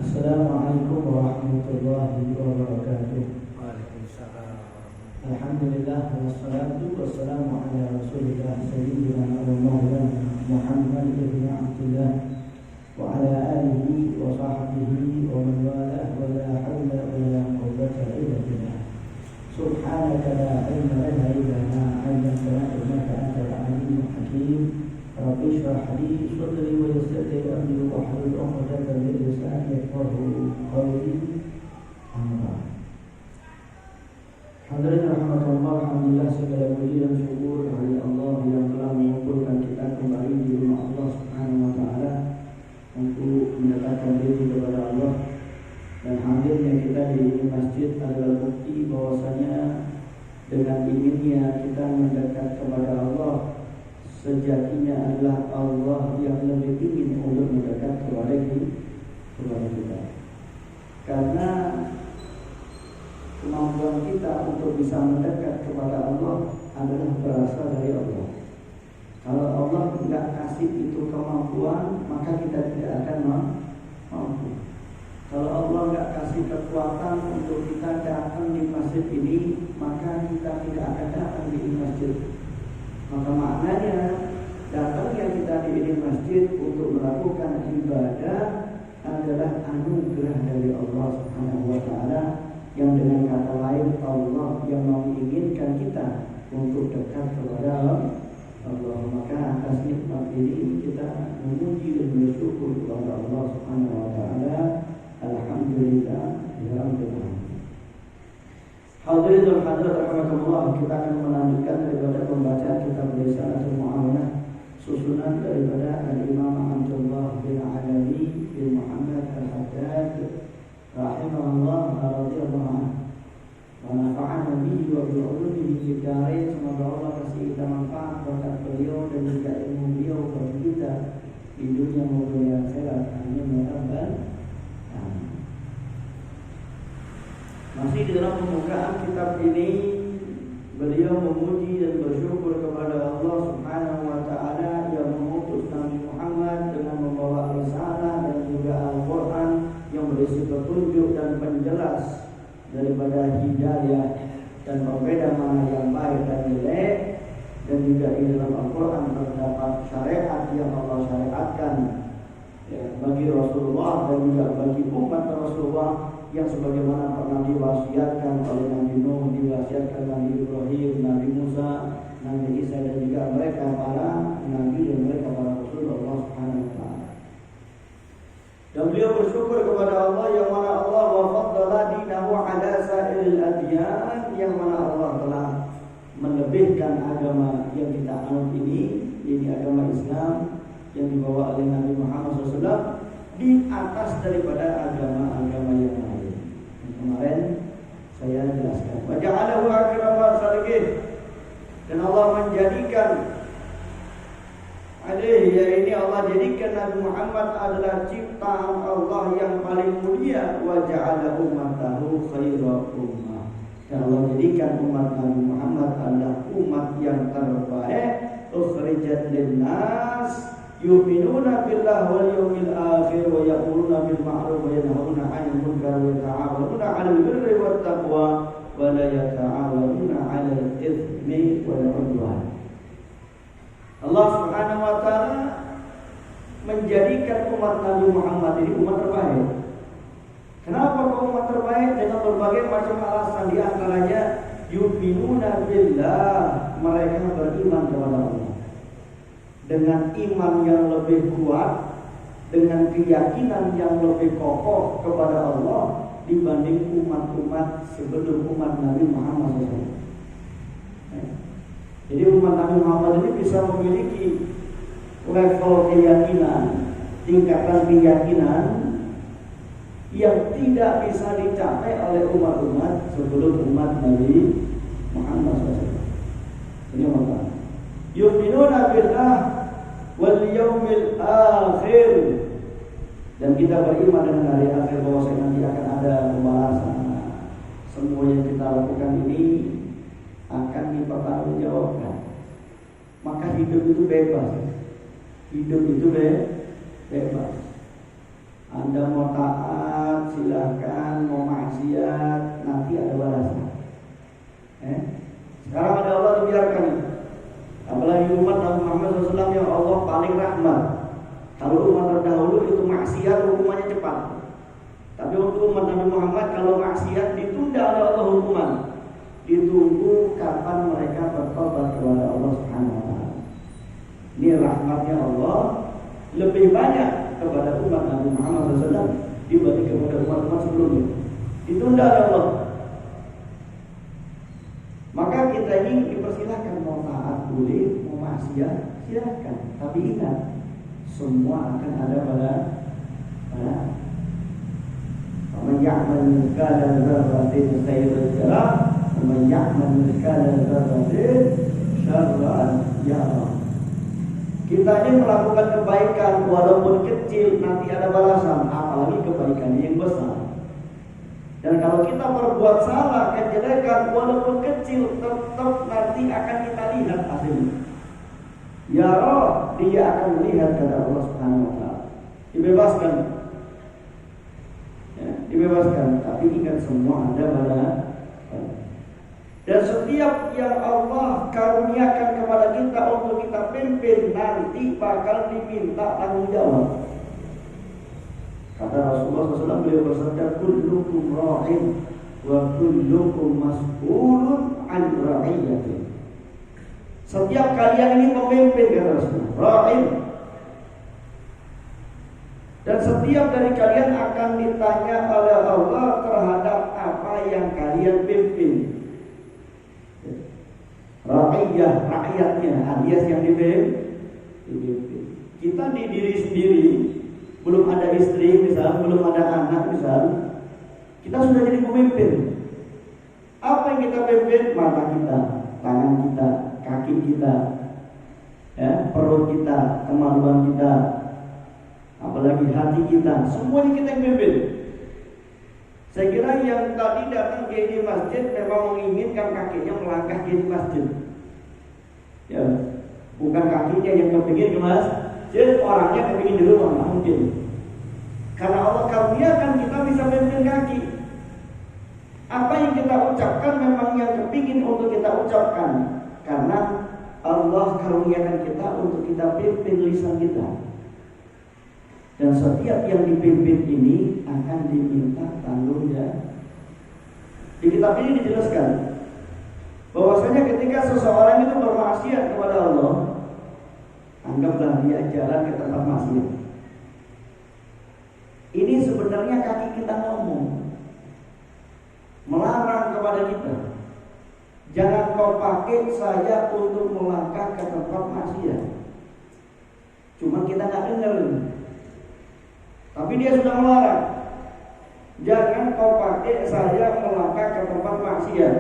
Assalamualaikum warahmatullahi wabarakatuh. Waalaikumsalam. Alhamdulillah wassalatu wassalamu ala Rasulillah sayyidina wa maulana Muhammad ibn Abdullah wa ala alihi wa sahbihi wa man walah wa la hawla wa la quwwata illa billah. Subhanaka la ilma lana illa ma 'allamtana innaka antal alimul hakim. Rabbi shrah li sadri wa yassir li amri wahlul 'uqdatam min lisani yafqahu qawli. Amma hadirin rahmatullah, alhamdulillah segala puji dan syukur kepada Allah yang telah mengumpulkan kita kembali di rumah Allah Subhanahu wa taala untuk mendekatkan diri kepada Allah. Dan hadirnya kita di masjid adalah bukti bahwasanya dengan inginnya kita mendekat kepada Allah, sejatinya adalah Allah yang lebih ingin untuk mendekat kepada kita. Karena kemampuan kita untuk bisa mendekat kepada Allah adalah berasal dari Allah. Kalau Allah tidak kasih itu kemampuan, maka kita tidak akan mampu. Kalau Allah tidak kasih kekuatan untuk kita datang di masjid ini, maka kita tidak akan datang di masjid. Maka maknanya datangnya kita di masjid untuk melakukan ibadah adalah anugerah dari Allah Subhanahu wa taala, yang dengan kata lain Allah yang menginginkan kita untuk dekat kepada Allah. Maka atas nikmat ini kita memuji dan bersyukur kepada Allah Subhanahu wa taala. Alhamdulillah ya rabbil alamin. Hadirin dan hadirat rahimakumullah, kita akan melanjutkan daripada pembacaan kitab Risalatul Mu'awanah, susunan daripada Al-Imam Abdullah bin Alawi bin Muhammad Al-Haddad rahimahullah radhiyallahu anhu. Wa nafa'ana bihi wa bi ulumihi fid dharain. Semoga Allah kasih kita manfaat berkat beliau dan juga ilmu beliau bagi kita di dunia maupun di akhirat. Amin ya rabbal alamin. Masih di dalam pembukaan kitab ini, beliau memuji dan bersyukur kepada Allah Subhanahu wa taala yang mengutus Nabi Muhammad dengan membawa risalah dan juga Al-Qur'an yang berisi petunjuk dan penjelas daripada hidayah dan pembeda mana yang baik dan jelek. Dan juga di dalam Al-Qur'an terdapat syariat yang Allah syariatkan bagi Rasulullah dan juga bagi umat Rasulullah, yang sebagaimana pernah diwasiatkan oleh Nabi Nuh, diwasiatkan Nabi Ibrahim, Nabi Musa, Nabi Isa, dan juga mereka para nabi dan mereka para Rasul Allah Subhanahu wa taala. Dan beliau bersyukur kepada Allah yang mana Allah wa faddala dinahu ala sa'iril adyan, yang mana Allah telah melebihkan agama yang kita anut ini agama Islam yang dibawa oleh Nabi Muhammad SAW di atas daripada agama-agama yang lain. Kemarin saya jelaskan. Wa ja'alahu akramal salihin, dan Allah menjadikan ini Allah jadikan Nabi Muhammad adalah ciptaan Allah yang paling mulia. Wa ja'ala ummatahu khairal ummah, dan Allah jadikan umat Nabi Muhammad adalah umat yang terbaik. Ukhrijat linnas yu'minuna billahi wal yawmil akhir wa ya'muruna bil ma'ruf wa yanhauna 'anil munkar wa yata'awanuna 'alal birri wat taqwa wa la yata'awanuna 'alal itsmi wal 'udwan. Allah Subhanahu wa taala menjadikan umat Nabi Muhammad ini umat terbaik. Kenapa kau umat terbaik? Dengan berbagai macam alasan, di antaranya yu'minuna billah, mereka beriman kepada Allah. Dengan iman yang lebih kuat, dengan keyakinan yang lebih kokoh kepada Allah dibanding umat-umat sebelum umat Nabi Muhammad SAW. Jadi umat Nabi Muhammad ini bisa memiliki level keyakinan, tingkatan keyakinan yang tidak bisa dicapai oleh umat-umat sebelum umat Nabi Muhammad SAW. Ini yang pertama. Yu'minuna billah wal yaumil akhir, dan kita beriman dengan hari akhir, bahwa nanti akan ada pembalasan. Semua yang kita lakukan ini akan dipertanggungjawabkan. Maka hidup itu bebas. Hidup itu bebas. Anda mau taat silahkan, mau maksiat nanti ada balasan. Sekarang ada Allah dibiarkan itu. Apalagi umat Nabi Muhammad SAW yang Allah paling rahmat. Kalau umat terdahulu itu maksiat hukumannya cepat. Tapi untuk umat Nabi Muhammad kalau maksiat ditunda oleh Allah hukuman. Ditunggu kapan mereka bertobat kepada Allah Subhanahu wa taala. Ini rahmatnya Allah lebih banyak kepada umat Nabi Muhammad SAW dibanding kepada umat-umat sebelumnya. Ditunda oleh Allah. Maka kita ini dipersilahkan, mau taat boleh, mau maksiat silahkan. Tapi ingat, semua akan ada pada man ya'mal mithqala dzarratin khairan yarah wa man ya'mal mithqala dzarratin syarran yarah. Kita ini melakukan kebaikan walaupun kecil nanti ada balasan, apalagi kebaikan yang besar. Dan kalau kita berbuat salah, kejelekan walaupun kecil tetap nanti akan kita lihat hasilnya. Ya roh, dia akan melihat kepada Allah Subhanahu wa taala. Dibebaskan. Ya, dibebaskan, tapi ingat semua ada pada. Dan setiap yang Allah karuniakan kepada kita untuk kita pimpin nanti bakal diminta tanggung jawab. Kata Rasulullah SAW, beliau bersabda, kullukum ra'in wa kullukum mas'ulun an ra'iyati. Setiap kalian ini memimpin, kata Rasulullah, ra'in. Dan setiap dari kalian akan ditanya oleh Allah terhadap apa yang kalian pimpin. Ra'iyah, rakyatnya, alias yang dipimpin. Kita di diri sendiri, belum ada istri misal, belum ada anak misal, kita sudah jadi pemimpin. Apa yang kita pimpin? Mata kita, tangan kita, kaki kita, ya, perut kita, kemaluan kita, apalagi hati kita, semuanya kita yang pimpin. Saya kira yang tadi datang ke ini masjid memang menginginkan kakinya melangkah ke masjid. Ya, bukan kakinya yang kepingin ke masjid, orangnya kepingin di rumah, nggak mungkin. Karena Allah karuniakan kita bisa pimpin kaki. Apa yang kita ucapkan memang yang kepingin untuk kita ucapkan. Karena Allah karuniakan kita untuk kita pimpin lisan kita. Dan setiap yang dipimpin ini akan diminta tanggung jawab. Di kitab ini dijelaskan bahwasanya ketika seseorang itu bermaksiat kepada Allah, anggaplah dia jalan ke tempat maksiat. Ini sebenarnya kaki kita ngomong, melarang kepada kita, jangan kau pakai saya untuk melangkah ke tempat maksiat. Cuma kita nggak dengar. Tapi dia sudah melarang, jangan kau pakai saya melangkah ke tempat maksiat.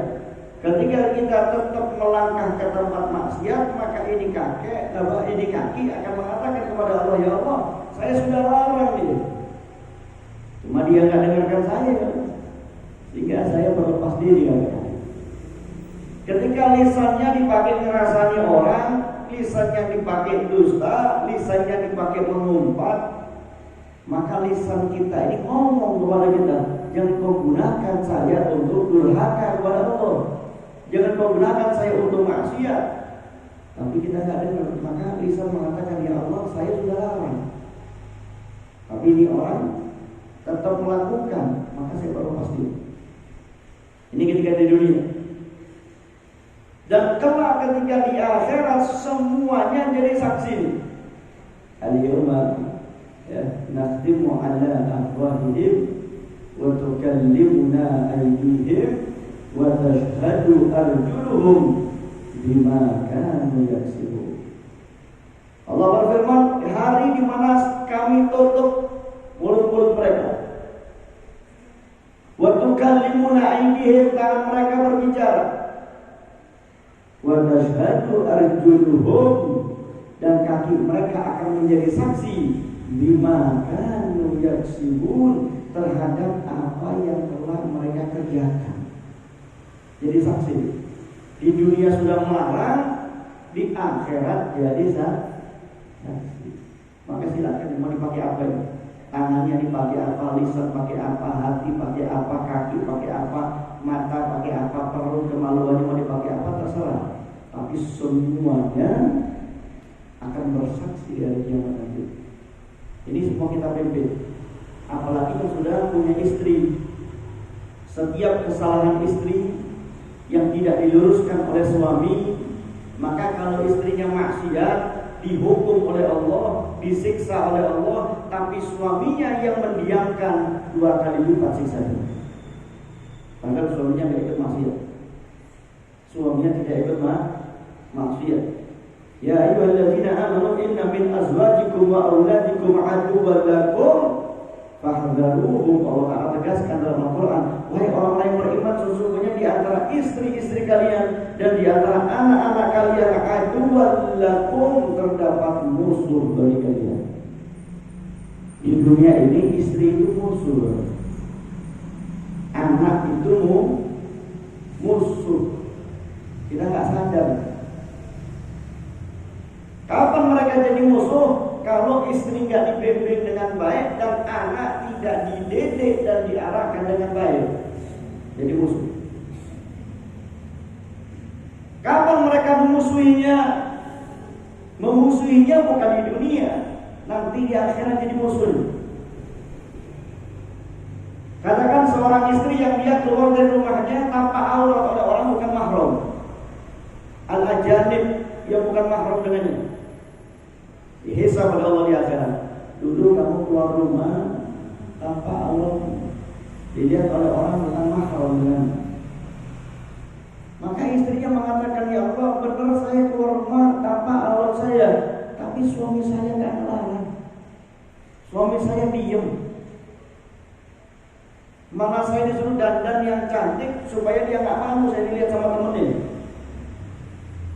Ketika kita tetap melangkah ke tempat maksiat, maka ini kaki akan mengatakan kepada Allah, ya Allah, saya sudah larang ini. Cuma dia nggak dengarkan saya, sehingga saya berlepas diri. Ketika lisannya dipakai ngerasani orang, lisannya dipakai dusta, lisannya dipakai mengumpat, maka lisan kita ini ngomong kepada kita, jangan kau gunakan saya untuk durhaka kepada Allah, jangan kau gunakan saya untuk maksiat. Tapi kita nggak dengar, maka lisan mengatakan, ya Allah, saya sudah larang. Tapi ini orang tetap melakukan, maka saya baru pasti. Ini ketika di dunia. Dan kelak ketika di akhirat semuanya jadi saksi. Al-yawma nakhtimu ala afwahihim wa tukallimuna aydihim wa tashhadu arjuluhum bima kanu yaksibun. Allah berfirman, hari di mana kami tutup mulut-mulut mereka. Wa tukallimuna aydihim, tangan mereka berbicara. Wa tashhadu arjuluhum, dan kaki mereka akan menjadi saksi bima kanu yaksibun, terhadap apa yang telah mereka kerjakan. Jadi saksi. Di dunia sudah melarang, di akhirat jadi saksi. Maka silakan mau dipakai apa ini? Tangannya dipakai apa, lisan pakai apa, hati pakai apa, kaki pakai apa, mata pakai apa, perut kemaluannya mau dipakai apa, terserah. Tapi semuanya akan bersaksi dari kiamat nanti. Ini semua kita pimpin. Apalagi yang sudah punya istri, setiap kesalahan istri yang tidak diluruskan oleh suami, maka kalau istrinya maksiat, dihukum oleh Allah, disiksa oleh Allah, tapi suaminya yang mendiamkan 2 kali lipat siksanya. Padahal suaminya tidak ikut maksiat, suaminya tidak ikut maksiat. Ya ayyuhalladzina amanu inna min azwajikum wa auladikum aduwwan lakum fahdharuhum. Allah Ta'ala tegaskan dalam Al-Quran, wahai orang-orang yang beriman, sesungguhnya di antara istri-istri kalian dan di antara anak-anak kalian aduwwan lakum, terdapat musuh bagi kalian. Di dunia ini istri itu musuh, anak itu musuh. Kita nggak sadar. Kapan mereka jadi musuh? Kalau istri nggak dibimbing dengan baik dan anak tidak dididik dan diarahkan dengan baik, jadi musuh. Kapan mereka memusuhinya? Memusuhinya bukan di dunia, nanti di akhirat jadi musuh. Katakan seorang istri yang dia keluar dari rumahnya tanpa aurat oleh orang bukan mahram, al-ajanib yang bukan mahram dengannya, dihisab oleh Allah di akhirat. Dulu kamu keluar rumah tanpa aurat, dilihat oleh orang bukan mahram dengan. Maka istrinya mengatakan, ya Allah, benar saya keluar rumah tanpa aurat saya, tapi suami saya nggak ngelarang. Suami saya diem. Mana saya disuruh dandan yang cantik supaya dia nggak malu saya dilihat sama temennya.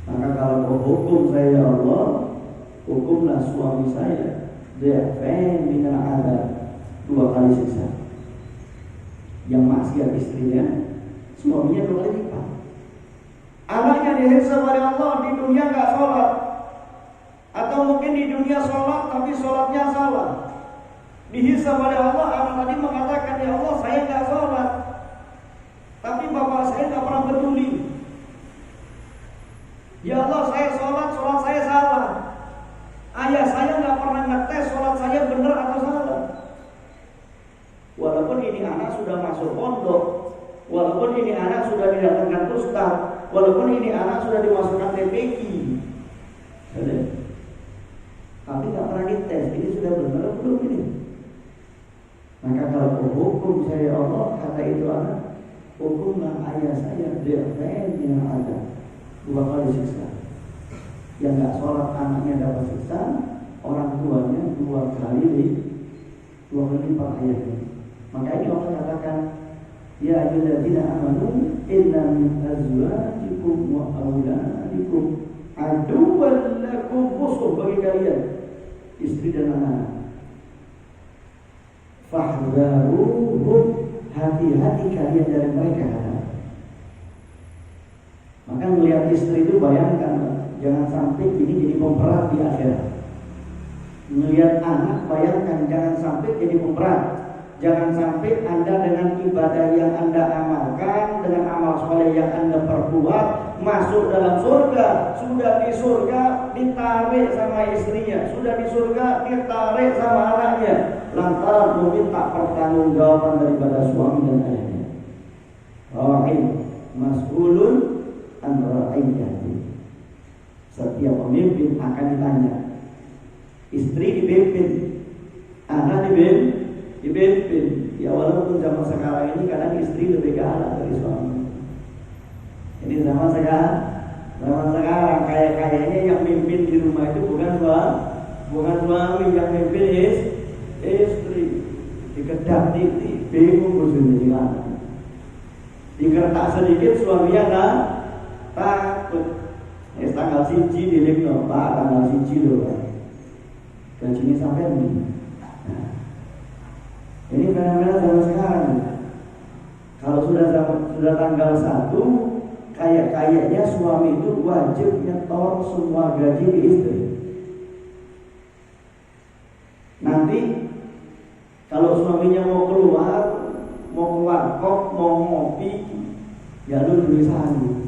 Maka kalau hukum saya, ya Allah, hukumlah suami saya dhi'fain minal 'adzab, 2 kali siksa. Yang maksiat istrinya, suaminya 2 kali lipat. Anaknya dihisab oleh Allah, di dunia nggak sholat, atau mungkin di dunia sholat tapi sholatnya salah. Dihisab oleh Allah, anak tadi mengatakan, ya Allah saya nggak sholat, tapi bapak saya nggak pernah peduli. Ya Allah saya sholat saya salah. Ayah saya nggak pernah ngetes sholat saya benar atau salah. Walaupun ini anak sudah masuk pondok, walaupun ini anak sudah didatangkan ustaz, walaupun ini anak sudah dimasukkan TPQ, tapi nggak pernah dites ini sudah benar atau belum ini. Maka kalau hukum saya Allah, kata itu anak, hukumlah ayah saya dhi'fain yang ada, 2 kali siksa. Yang nggak sholat anaknya dapat siksa, orang tuanya 2 kali lipat ayahnya. Maka ini Allah katakan, ya ayyuhalladzina amanu inna min azwajikum wa auladikum aduwwan lakum, musuh bagi kalian, istri dan anak. Fahdharuhum, hati-hati kalian dari mereka. Maka melihat istri itu bayangkan, jangan sampai ini jadi pemberat di akhirat. Melihat anak bayangkan, jangan sampai jadi pemberat. Jangan sampai Anda dengan ibadah yang Anda amalkan, dengan amal soleh yang Anda perbuat, masuk dalam surga. Sudah di surga ditarik sama istrinya, sudah di surga ditarik sama anaknya, lantaran meminta pertanggungjawaban daripada suami dan ayahnya. Rahim mas'ulun an ra'iyati. Setiap pemimpin akan ditanya. Istri dipimpin, anak dipimpin. Ya walaupun zaman sekarang ini kadang istri lebih galak dari suami. Ini zaman sekarang kayaknya yang mimpin di rumah itu bukan suami, yang mimpin istri. Dikedak titik, bingung bosannya gimana. Digertak sedikit suaminya takut. Tanggal 1 dilekno, Pak, tanggal 1 lho, Pak. Gajinya sampai ini. Nah, ini fenomena zaman sekarang. Kalau sudah tanggal 1, kayaknya suami itu wajib nyetor semua gaji di istri. Nanti kalau suaminya mau keluar kok, mau ngopi, ya lu tulisan.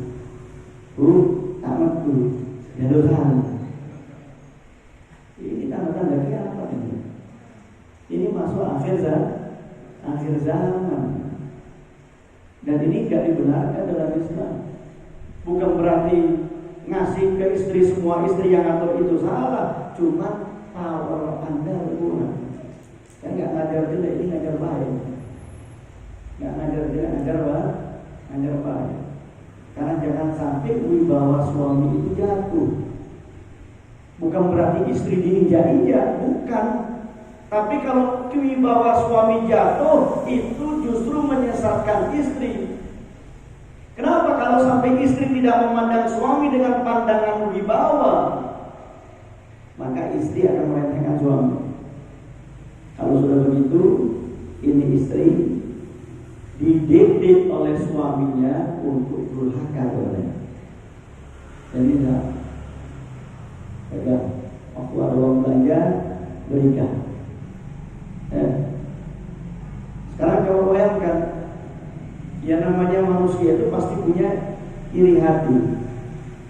Tak metu, ya dosa. Ini tanda-tanda kiamat ini. Ini masuk akhir zaman. Dan ini tidak dibenarkan dalam Islam. Bukan berarti ngasih ke istri semua istri yang atur itu salah, cuma power Anda berkurang. Kan nggak ngajar jelek, ini ngajar baik. Nggak ngajar jelek, ngajar baik. Karena jangan sampai wibawa suami itu jatuh. Bukan berarti istri diinjak-injak, bukan. Tapi kalau wibawa suami jatuh, itu justru menyesatkan istri. Kenapa kalau sampai istri tidak memandang suami dengan pandangan wibawa, maka istri akan meremehkan suami. Kalau sudah begitu, ini istri dididik oleh suaminya untuk durhaka kepadanya. Jadi waktu ada uang belanja berikan. Sekarang kalau bayangkan, yang namanya manusia itu pasti punya iri hati,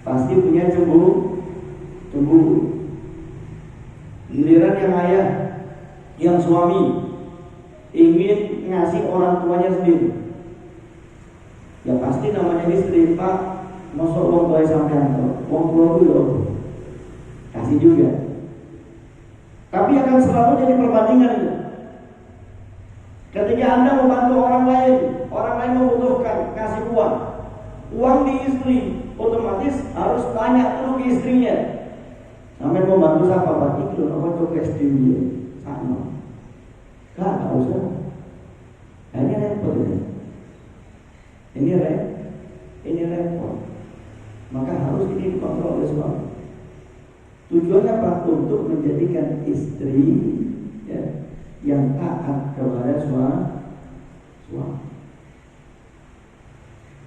pasti punya cemburu. Giliran yang ayah, yang suami ingin ngasih orang tuanya sendiri, ya pasti namanya istri, Pak, masuk uang tua sampean, uang tua dulu kasih juga. Tapi akan selalu jadi perbandingan itu. Ketika Anda membantu orang lain membutuhkan, kasih uang di istri, otomatis harus tanya dulu ke istrinya, sampai membantu siapa, Pak? Itu apa tuh cash dia sama. Gak usah. Nah, ini repot ya. Ini repot. Maka harus ini dikontrol oleh suami. Tujuannya apa? Untuk menjadikan istri ya, yang taat kepada suami.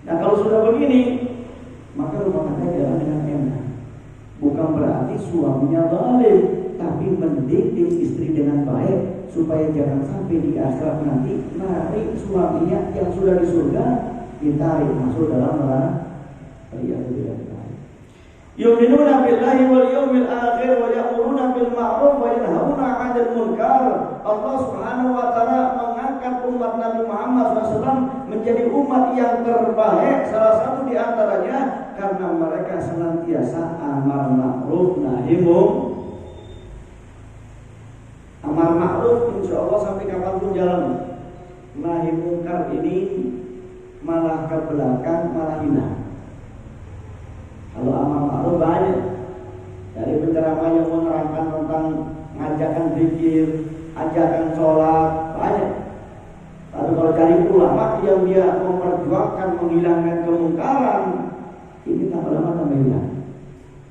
Nah, kalau sudah begini, maka rumah tangga jalan dengan enak. Bukan berarti suaminya zalim, tapi mendidik istri dengan baik, supaya jangan sampai di akhirat nanti narik suaminya yang sudah di surga ditarik masuk dalam neraka. Yu'minuna billahi wal yawmil akhir wa ya'muruna bil ma'ruf wa yanhauna 'anil munkar. Allah Subhanahu wa taala mengangkat umat Nabi Muhammad SAW menjadi umat yang terbaik, salah satu di antaranya karena mereka senantiasa amar ma'ruf nahi munkar. Amar ma'ruf insya Allah sampai kapanpun jalan. Nahi munkar ini malah ke belakang, malah hina. Kalau amar ma'ruf banyak, dari penceramah yang menerangkan tentang ngajakan zikir, ajakan sholat, banyak. Tapi kalau cari ulama yang dia memperjuangkan menghilangkan kemungkaran, ini tambah lama tambah hilang.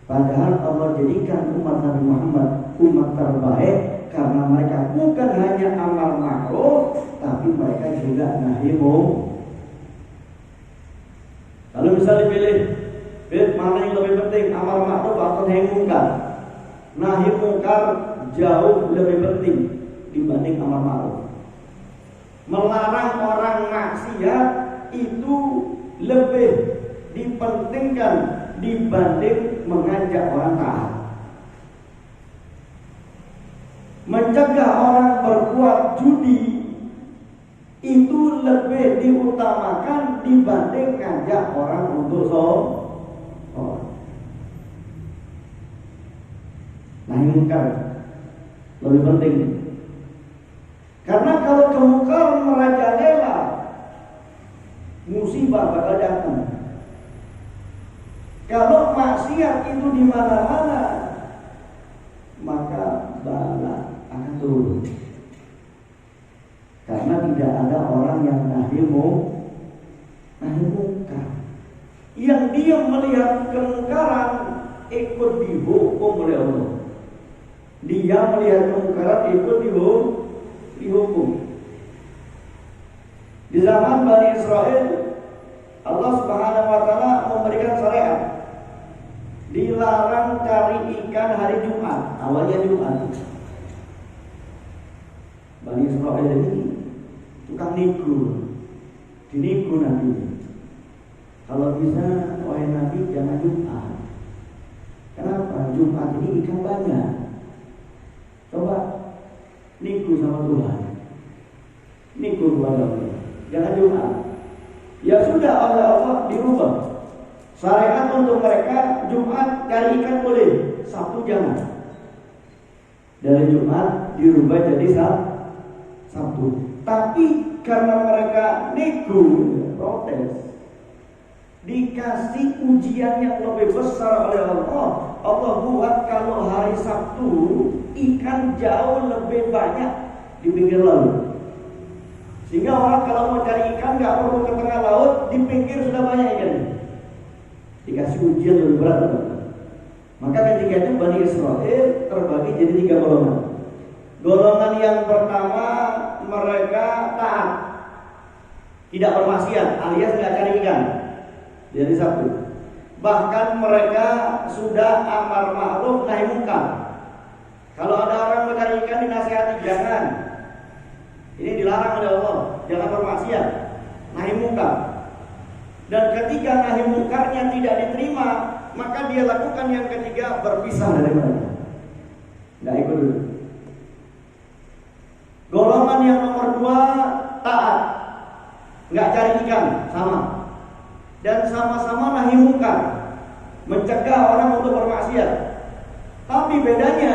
Padahal Allah jadikan umat Nabi Muhammad umat terbaik karena mereka bukan hanya amar ma'ruf, tapi mereka juga nahi munkar. Kalau misalnya pilih mana yang lebih penting, amar ma'ruf atau nahi munkar? Nahi munkar jauh lebih penting dibanding amar ma'ruf. melarang orang maksiat itu lebih dipentingkan dibanding mengajak orang taat. Mencegah orang berbuat judi itu lebih diutamakan dibanding ngajak orang untuk sholat. Nahi munkar lebih penting. Karena kalau kemungkaran merajalela, musibah bakal datang. Kalau maksiat itu di mana-mana, maka bala akan turun. Karena tidak ada orang yang nahi munkar. Yang dia melihat kemungkaran ikut dihukum oleh Allah. Dia melihat kemungkaran ikut dihukum. Di zaman Bani Israel, Allah Subhanahu wa taala memberikan syariat. Dilarang cari ikan hari Jumat. Awalnya Jumat. Bani Israel ini tukang niku. Diniku nanti. Kalau bisa, wahai Nabi, jangan Jumat. Kenapa? Jumat ini ikan banyak. Coba niku sama Tuhan. Niku kepada Allah. Jangan Jumat. Ya sudah, oleh Allah dirubah. Syariat untuk mereka Jumat cari ikan boleh, Sabtu jangan. Dari Jumat dirubah jadi Sabtu. Tapi karena mereka nego, protes, dikasih ujian yang lebih besar oleh Allah. Allah buat kalau hari Sabtu ikan jauh lebih banyak di pinggir laut. Sehingga orang kalau mau cari ikan nggak perlu ke tengah laut, di pinggir sudah banyak ikan. Dikasih ujian lebih berat. Maka ketika itu Bani Israel terbagi jadi 3 golongan. Golongan yang pertama, mereka taat, tidak bermaksiat, alias nggak cari ikan dari Sabtu. Bahkan mereka sudah amar ma'ruf nahi munkar. Kalau ada orang mencari ikan dinasihati, jangan. Ini dilarang oleh Allah, jangan bermaksiat, nahi munkar. Dan ketika nahi munkarnya tidak diterima, maka dia lakukan yang ketiga, berpisah dari mereka. Nggak ikut dulu. Golongan yang nomor 2 taat, nggak cari ikan, sama. Dan sama-sama nahi munkar, mencegah orang untuk bermaksiat. Tapi bedanya,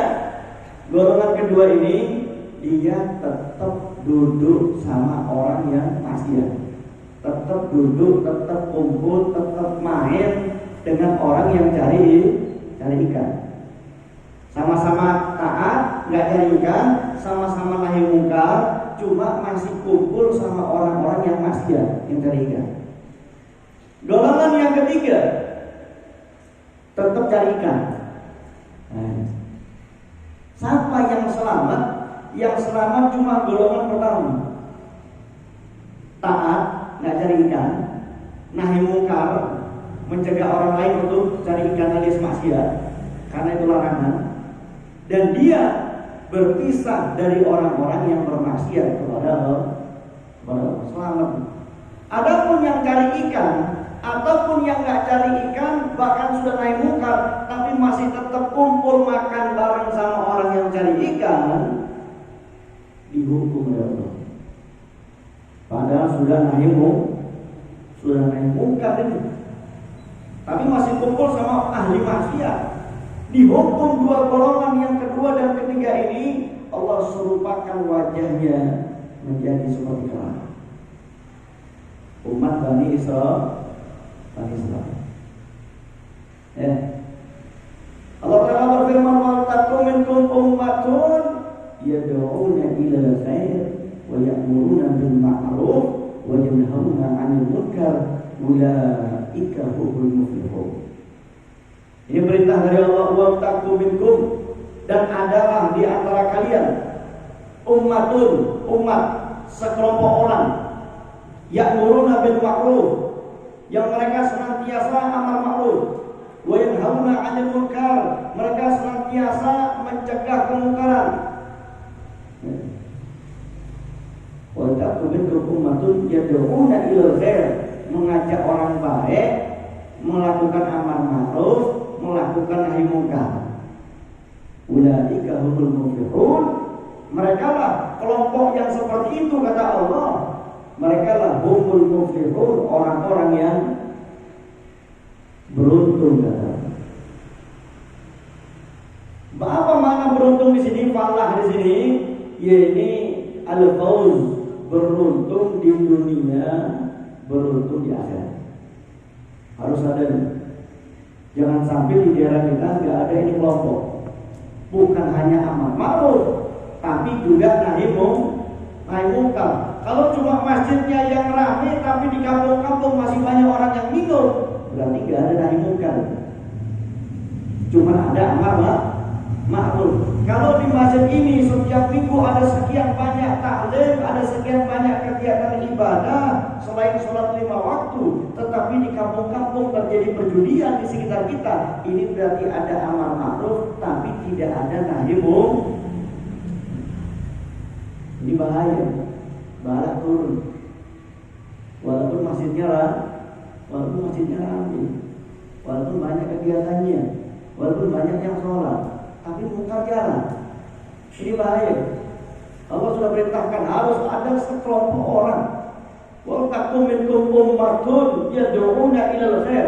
golongan kedua ini dia tetap duduk sama orang yang maksiat, tetap duduk, tetap kumpul, tetap main dengan orang yang cari ikan. Sama-sama taat, nggak cari ikan, sama-sama nahi munkar, cuma masih kumpul sama orang-orang yang maksiat yang cari ikan. Golongan yang ketiga tetap cari ikan. Siapa yang selamat? Yang selamat cuma golongan pertama. Taat, nggak cari ikan, nahi munkar, mencegah orang lain untuk cari ikan alias maksiat, karena itu larangan. Dan dia berpisah dari orang-orang yang bermaksiat kepada Allah. Selamat. Adapun yang cari ikan ataupun yang nggak cari ikan, bahkan sudah naik munkar, tapi masih tetap kumpul makan bareng sama orang yang cari ikan, dihukum oleh Allah. Padahal sudah naik munkar ini, tapi masih kumpul sama ahli maksiat. Dihukum 2 golongan yang kedua dan ketiga ini, Allah serupakan wajahnya menjadi seperti kerang. Umat Bani Israel. Allah Ta'ala berfirman, "Wa takum minkum ummatun yad'una ila al-khair wa ya'muruna bil ma'ruf wa yanhauna 'anil munkar ulaika humul muflihun." Ini perintah dari Allah, "Wa takum minkum," dan adalah di antara kalian ummatun, umat, sekelompok orang, ya'muruna bil ma'ruf, yang mereka senantiasa amar ma'ruf, wa yanhauna 'anil munkar, mereka senantiasa mencegah kemungkaran. Wa ta'tubu yad'una ilal khair, mengajak orang baik, melakukan amar ma'ruf, melakukan nahi munkar. Ulaika humul muflihun. Mereka lah kelompok yang seperti itu kata Allah. Mereka lah humul muflihun, orang-orang yang beruntung kata. Apa makna beruntung di sini? Falah di sini, yaitu al-fawz, beruntung di dunia, beruntung di akhirat. Harus ada nih. Jangan sampai di daerah kita nggak ada ini kelompok. Bukan hanya amar ma'ruf, tapi juga nahi munkar. Kalau cuma masjidnya yang ramai, tapi di kampung-kampung masih banyak orang yang minum, berarti nggak ada nahi munkar. Cuma ada amar ma'ruf. Kalau di masjid ini setiap minggu ada sekian banyak taklim, ada sekian banyak kegiatan ibadah selain sholat 5 waktu, tetapi di kampung-kampung terjadi perjudian di sekitar kita, ini berarti ada amar ma'ruf tapi tidak ada nahi munkar. Ini bahaya, balak turun. Walaupun masjidnya ramai, walaupun banyak kegiatannya, walaupun banyak yang sholat, tapi munkar jalan. Ini bahaya. Allah sudah perintahkan harus ada sekelompok orang. Wa takum minkum ummatun yad'una ilal khair.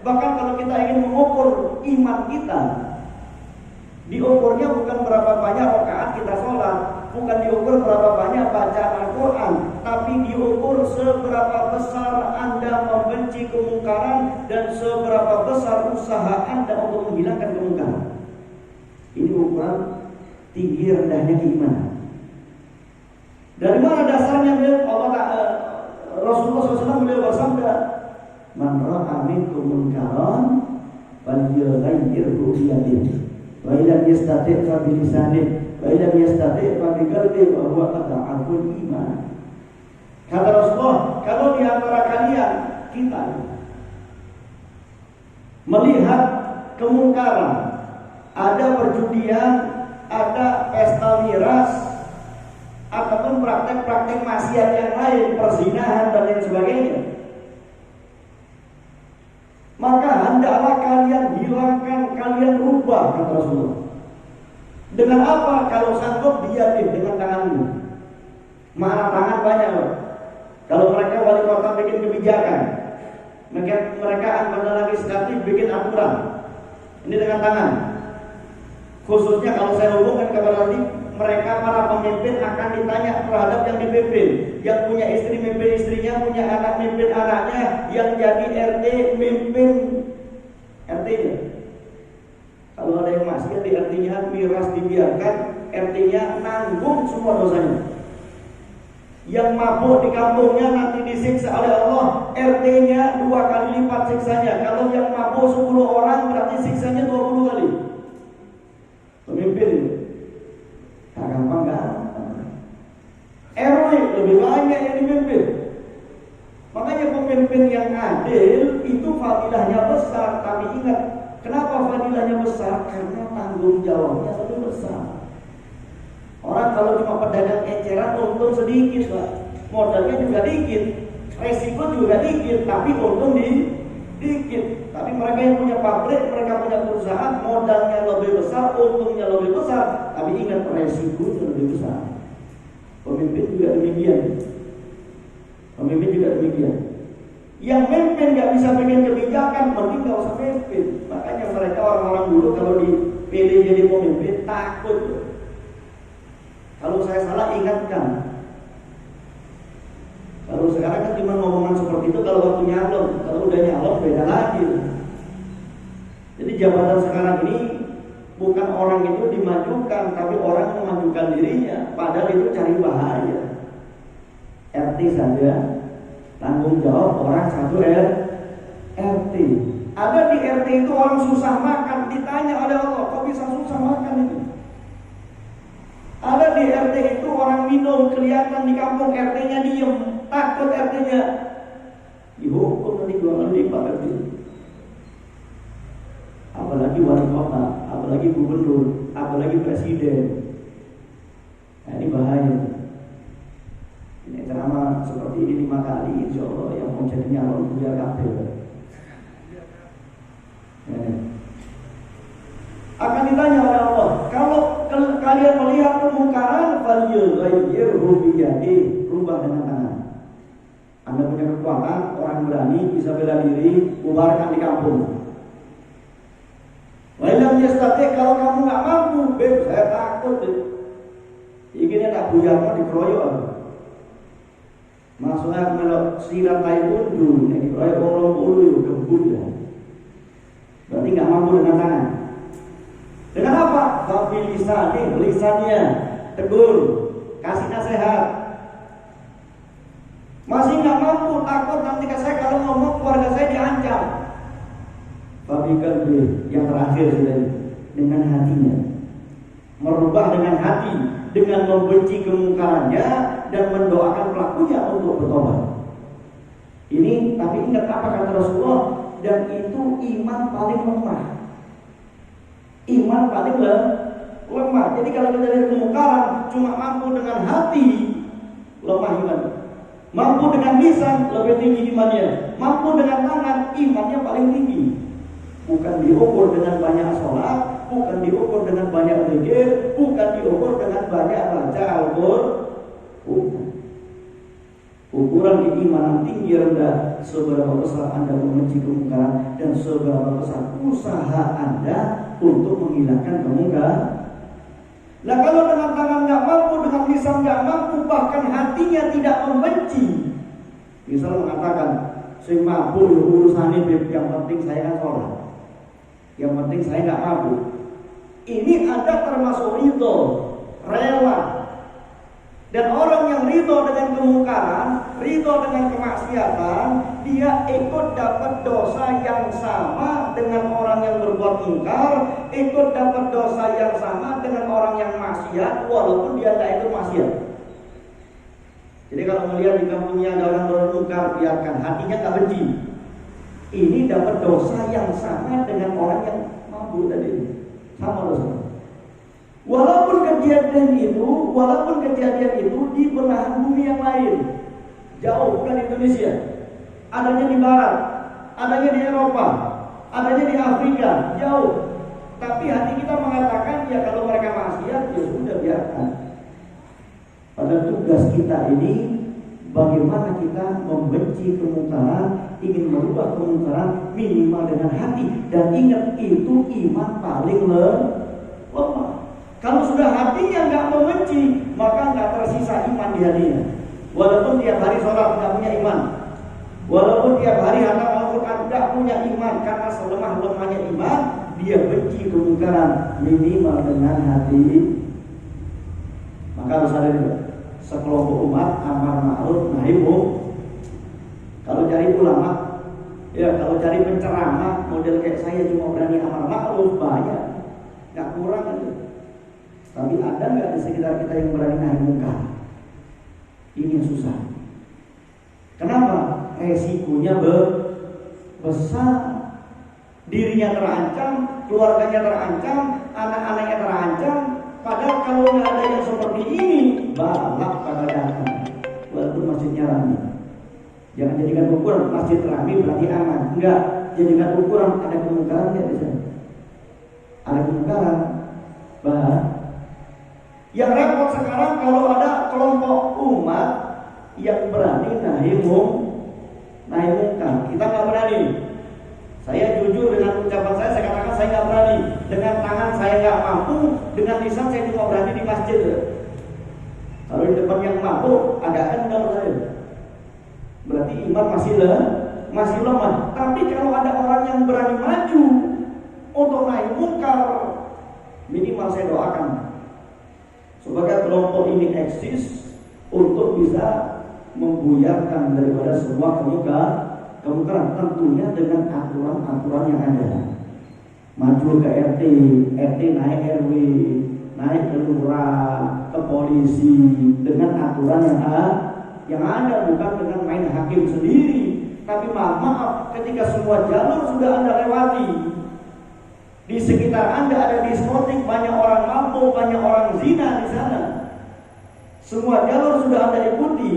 Bahkan kalau kita ingin mengukur iman kita, diukurnya bukan berapa banyak rakaat kita sholat, bukan diukur berapa banyak baca Al-Quran, tapi diukur seberapa besar Anda membenci kemungkaran dan seberapa besar usaha Anda untuk menghilangkan kemungkaran. Ini ukuran tinggi rendahnya keimanan. Dari mana dasarnya Rasulullah SAW beliau bersabda, "Man ra'a minkum munkaran falyughayyirhu biyadihi, wa illam yastati' fa bilisanihi, wa illam yastati' fa biqalbihi, wa huwa adhaful iman." Kata Rasulullah, kalau di antara kalian kita melihat kemungkaran, ada perjudian, ada pesta miras, ataupun praktek-praktek maksiat yang lain, perzinahan dan lain sebagainya, maka hendaklah kalian hilangkan, kalian rubah, kata Rasulullah. Dengan apa? Kalau sanggup biadih, dengan tanganmu. Mana tangan banyak loh. Kalau mereka wali kota bikin kebijakan, mereka anggota legislatif bikin aturan, ini dengan tangan. Khususnya kalau saya hubungkan kepada mereka para pemimpin akan ditanya terhadap yang dipimpin, yang punya istri mimpin istrinya, punya anak mimpin anaknya, yang jadi RT mimpin RT-nya. Kalau ada yang maksiat di RT-nya, miras dibiarkan, RT-nya nanggung semua dosanya. Yang mabuk di kampungnya nanti disiksa oleh Allah, RT-nya 2 kali lipat siksanya. Kalau yang mabuk 10 orang berarti siksanya 20 kali. Pemimpin tak gampang. RW lebih banyak yang dipimpin. Makanya pemimpin yang adil itu fadilahnya besar. Tapi ingat, kenapa fadilahnya besar? Karena tanggung jawabnya lebih besar. Orang kalau cuma pedagang eceran untung sedikit, Pak. Modalnya juga dikit, resiko juga dikit, tapi untung dikit. Tapi mereka yang punya pabrik, mereka punya perusahaan, modalnya lebih besar, untungnya lebih besar, tapi ingat resikonya lebih besar. Pemimpin juga demikian. Yang mimpin nggak bisa bikin kebijakan, mending nggak usah mimpin. Makanya mereka orang-orang dulu kalau dipilih jadi pemimpin takut. Kalau saya salah ingatkan. Kalau sekarang kan cuma ngomongan seperti itu kalau waktu nyalon. Kalau udah nyalon beda lagi. Jadi jabatan sekarang ini bukan orang itu dimajukan, tapi orang memajukan dirinya. Padahal itu cari bahaya. RT saja tanggung jawab orang satu RT. Ada di RT itu orang susah makan, ditanya oleh Allah, kok bisa susah makan itu? Ada di RT itu orang minum, kelihatan di kampung RT-nya diem, takut RT-nya dihukum nanti 2 kali lipat RT. Apalagi wali kota, apalagi gubernur, apalagi presiden. Nah, ini bahaya. Ini ceramah seperti ini 5 kali, insya Allah yang mau jadi nyalon Buya kabeh. Akan ditanya oleh Allah, kalau kalian melihat kemungkaran, falyughayyirhu biyadihi, rubah dengan tangan. Anda punya kekuatan, orang berani, bisa bela diri, bubarkan di kampung. Walau yastati, kalau kamu nggak mampu, saya takut deh. Ingin tak buyar mau dikeroyok. Maksudnya kalau sirat tai undu, yang dikeroyok orang ulu yuk kebun ya. Berarti nggak mampu dengan tangan. Dengan apa? Tapi lisannya tegur, kasih nasihat. Masih nggak mampu, takut nanti saya kalau ngomong keluarga saya diancam. Tapi kalbi yang terakhir sudah dengan hatinya, merubah dengan hati, dengan membenci kemungkarannya dan mendoakan pelakunya untuk bertobat. Ini tapi ingat apa kata Rasulullah, dan itu iman paling lemah. Iman paling lemah. Jadi kalau kita dari kemungkaran cuma mampu dengan hati, lemah iman. Mampu dengan lisan, lebih tinggi imannya. Mampu dengan tangan, imannya paling tinggi. Bukan diukur dengan banyak sholat, bukan diukur dengan banyak zikir, bukan diukur dengan banyak baca Al-Qur'an. Ukuran keimanan tinggi rendah, seberapa besar Anda membenci kemungkaran dan seberapa besar usaha Anda untuk menghilangkan kemungkaran. Nah kalau dengan tangan nggak mampu, dengan lisan nggak mampu, bahkan hatinya tidak membenci. Misal mengatakan, saya mampu urusan ini, yang penting saya kan sholat, yang penting saya nggak mampu. Ini Anda termasuk ridho, rela. Dan orang yang ridho dengan kemungkaran, ridho dengan kemaksiatan, dia ikut dapat dosa yang sama dengan orang yang berbuat mungkar, ikut dapat dosa yang sama dengan orang yang maksiat, walaupun dia tidak ikut maksiat. Jadi kalau melihat di kampungnya ada orang berbuat mungkar, biarkan, hatinya tak benci. Ini dapat dosa yang sama dengan orang yang mabuk tadi, sama dosa. Walaupun kejadian itu di belahan bumi yang lain, jauh bukan Indonesia, adanya di Barat, adanya di Eropa, adanya di Afrika, jauh. Tapi hati kita mengatakan ya kalau mereka maksiat ya sudah biarkan. Pada tugas kita ini bagaimana kita membenci kemungkaran, ingin merubah kemungkaran minimal dengan hati, dan ingat itu iman paling lemah. Kalau sudah hatinya nggak membenci, maka nggak tersisa iman di hatinya. Walaupun tiap hari sholat nggak punya iman, walaupun tiap hari hatam Al-Quran nggak punya iman, karena selemah-lemahnya iman, dia benci kemungkaran minimal dengan hati. Maka harus ada juga sekelompok umat amar ma'ruf nahi munkar. Kalau cari ulama, ya kalau cari penceramah model kayak saya cuma berani amar ma'ruf banyak, nggak kurang itu. Tapi ada nggak di sekitar kita yang berani nahi munkar? Ini yang susah. Kenapa? Resikonya besar. Dirinya terancam, keluarganya terancam, anak-anaknya terancam. Padahal kalau nggak ada yang seperti ini, balap pada datang. Walaupun masjidnya ramai. Jangan jadikan ukuran masjid ramai berarti aman. Enggak, jadikan ukuran ada kemungkaran nggak di sana. Ada kemungkaran, bah. Yang repot sekarang kalau ada kelompok umat yang berani nahi munkar. Kita nggak berani. Saya jujur dengan ucapan saya katakan saya nggak berani. Dengan tangan saya nggak mampu, dengan lisan saya cuma berani di masjid. Kalau di depan yang mampu, adakan nggak berani. Berarti iman masih lemah. Tapi kalau ada orang yang berani maju untuk nahi munkar, minimal saya doakan sebagai kelompok ini eksis untuk bisa membuyarkan daripada semua kemungkaran, tentunya dengan aturan-aturan yang ada. Maju ke RT naik RW, naik ke lurah, ke polisi, dengan aturan yang ada, bukan dengan main hakim sendiri. Tapi maaf, ketika semua jalur sudah Anda lewati, di sekitar Anda ada diskotik, banyak orang mabuk, banyak orang zina di sana. semua jalur sudah Anda ikuti,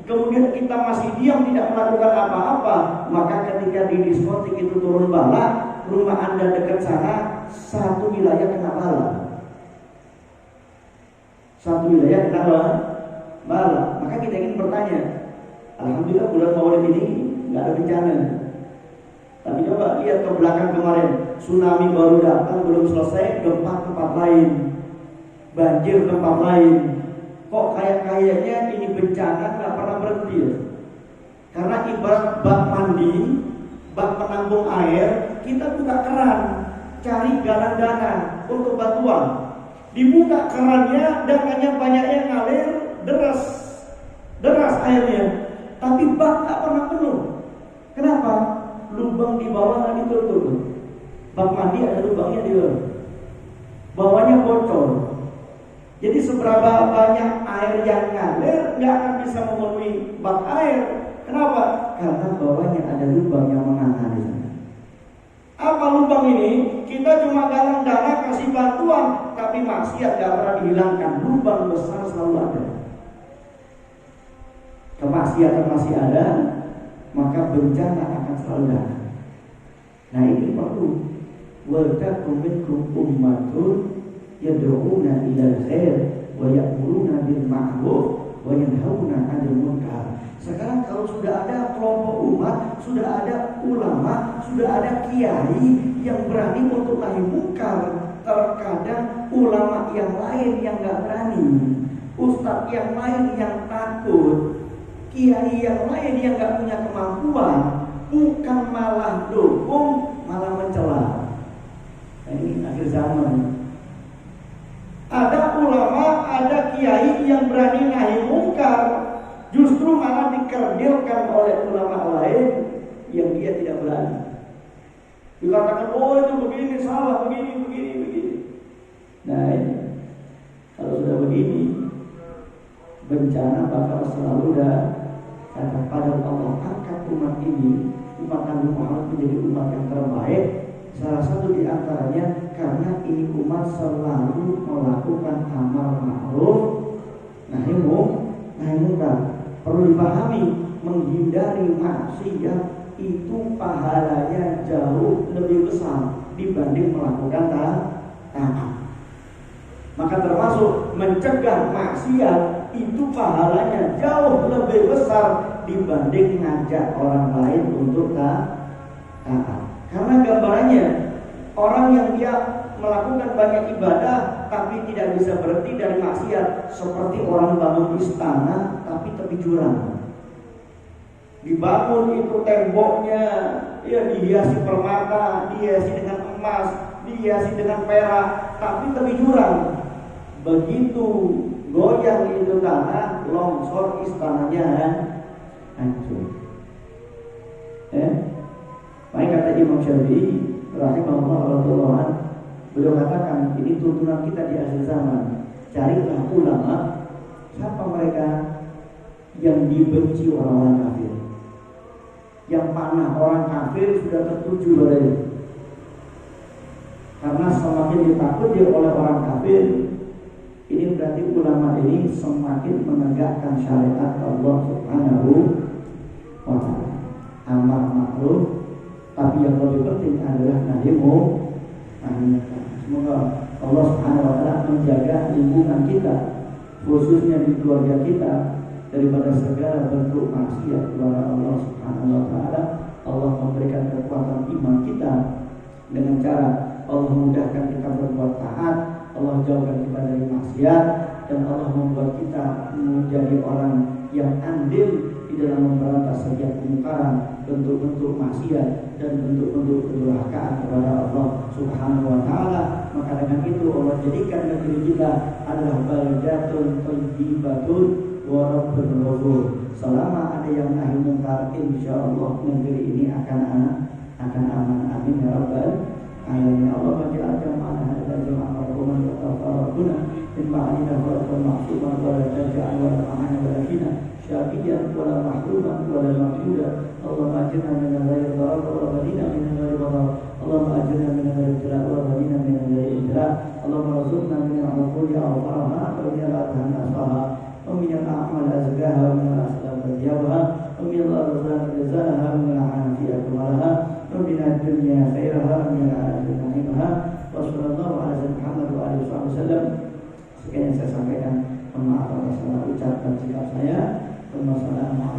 kemudian kita masih diam tidak melakukan apa-apa, maka ketika di diskotik itu turun bala, rumah Anda dekat sana, satu wilayah kena bala. Satu wilayah kena bala. Maka kita ingin bertanya, alhamdulillah bulan Maulid ini nggak ada bencana. Tapi coba lihat ke belakang kemarin, tsunami baru datang belum selesai, gempa tempat lain, banjir tempat lain. Kok kayaknya ini bencana nggak pernah berhenti ya? Karena ibarat bak mandi, bak penampung air, kita buka keran, cari galang dana untuk bantuan. Dibuka kerannya, dananya banyak yang ngalir, deras airnya, tapi bak nggak pernah penuh. Kenapa? Lubang di bawah nggak ditutup. Bak mandi ada lubangnya di bawah, bawahnya bocor. Jadi seberapa banyak air yang ngalir nggak akan bisa memenuhi bak air. Kenapa? Karena bawahnya ada lubang yang menganga di sana. Apa lubang ini? Kita cuma galang dana kasih bantuan, tapi maksiat nggak pernah dihilangkan. Lubang besar selalu ada. Kemaksiatan masih ada, maka bencana akan selalu datang. Nah ini perlu. Waltakum minkum ummatun yad'una ilal khair wa ya'muruna bil ma'ruf wa yanhauna 'anil munkar. Sekarang kalau sudah ada kelompok umat, sudah ada ulama, sudah ada kiai yang berani untuk nahi munkar, terkadang ulama yang lain yang enggak berani, ustadz yang lain yang takut, kiai yang lain yang enggak punya kemampuan, bukan malah dukung, malah mencela. Nah, ini akhir zaman. Ada ulama, ada kiai yang berani nahi munkar, justru malah dikerdilkan oleh ulama lain yang dia tidak berani. Dikatakan, oh itu begini, salah, begini. Nah ini, kalau sudah begini, bencana bakal selalu ada. Kata pada Allah, angkat umat ini, umat Nabi Muhammad menjadi umat yang terbaik. Salah satu di antaranya karena ini umat selalu melakukan amar ma'ruf nahi munkar. Perlu dipahami, menghindari maksiat itu pahalanya jauh lebih besar dibanding melakukan taat. Maka termasuk mencegah maksiat itu pahalanya jauh lebih besar dibanding ngajak orang lain untuk taat. Karena gambarannya orang yang dia melakukan banyak ibadah tapi tidak bisa berhenti dari maksiat, seperti orang bangun istana tapi tepi jurang. Dibangun itu temboknya, ya dihiasi permata, dihiasi dengan emas, dihiasi dengan perak, tapi tepi jurang. Begitu goyang itu tanah, longsor istananya hancur. Baik kata Imam Syafi'i rahimahullah, beliau katakan ini tuntunan kita di akhir zaman. Carilah ulama, siapa mereka yang dibenci orang-orang kafir, yang panah orang kafir sudah tertuju padanya. Karena semakin ditakuti oleh orang kafir, ini berarti ulama ini semakin menegakkan syariat Allah Subhanahu wa ta'ala. Amar ma'ruf, tapi yang lebih penting adalah nahi munkar. Semoga Allah Subhanahu wa ta'ala menjaga lingkungan kita, khususnya di keluarga kita, daripada segala bentuk maksiat kepada Allah Subhanahu wa ta'ala. Allah memberikan kekuatan iman kita dengan cara Allah mudahkan kita berbuat taat, Allah jauhkan kita dari maksiat, dan Allah membuat kita menjadi orang yang andil di dalam memberantas setiap kemungkaran, bentuk-bentuk maksiat dan bentuk-bentuk kedurhakaan kepada Allah Subhanahu wa ta'ala. Maka dengan itu Allah jadikan negeri kita adalah baldatun thayyibatun wa rabbun ghafur. Selama ada yang nahi munkar, insyaallah negeri ini akan aman. Amin ya rabbal alamin. Allah menjadikan jamaah hadza jamaah marhuman wa tafarraquna min ba'dina farqan mahsuban wa la taj'al wa la amana wa la fina syaqiyan wa la mahruman wa la mahmuda. Allahumma ajirna min al-ghayr darar wa badina min al-ghayr darar. Allahumma ajirna min al-ghayr ibtila wa badina min al-ghayr ibtila. Allahumma rzuqna min al-'uquli awfaraha wa min al-adhan asfaha wa ومن الأعمال أزكاها ومن الأخلاق أطيبها ومن الأرزاق جزاها ومن العافية أكملها ومن الدنيا خيرها ومن الآخرة نعيمها وصلى الله على سيدنا محمد وآله وسلم. Sekian yang saya sampaikan. Maaf atas salah ucap dan sikap saya. Wassalamualaikum